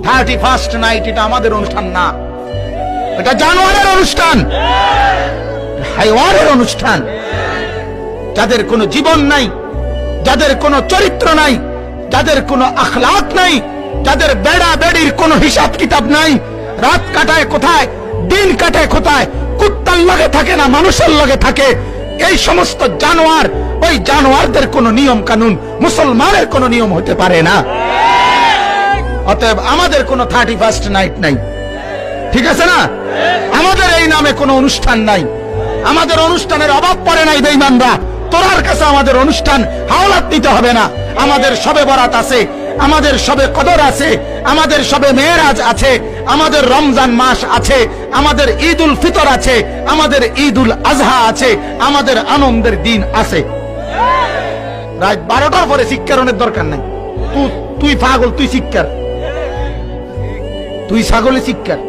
31st night এটা আমাদের অনুষ্ঠান না, এটা জানোয়ারের অনুষ্ঠান, হাইওয়ানের অনুষ্ঠান। যাদের কোনো জীবন নাই, যাদের কোনো চরিত্র নাই, যাদের কোনো আখলাক নাই, যাদের বেড়া বেড়ির কোনো হিসাব কিতাব নাই, রাত কাটায় কোথায়, দিন কাটায় কোথায়, কুত্তার লগে থাকে না মানুষের লগে থাকে, এই সমস্ত জানোয়ার, ওই জানোয়ারদের কোনো নিয়ম কানুন মুসলমানের কোনো নিয়ম হতে পারে না। অতএব আমাদের কোনো 31st নাইট নাই, ঠিক আছে না? আমাদের এই নামে কোনো অনুষ্ঠান নাই, আমাদের অনুষ্ঠানের অভাব পড়ে নাই বেঈমানরা। তোরার কাছে আমাদের অনুষ্ঠান হাওলাত দিতে হবে না। আমাদের শবে বরাত আছে, আমাদের শবে কদর আছে, আমাদের শবে মেরাজ আছে, আমাদের রমজান মাস আছে, আমাদের ঈদুল ফিতর আছে, আমাদের ঈদুল আজহা আছে, আমাদের আনন্দের দিন আছে। রাত 12টার পরে শিক্ষারণের দরকার নাই। তুই পাগল, তুই শিক্ষার, তুই ছাগলে শিক্ষার।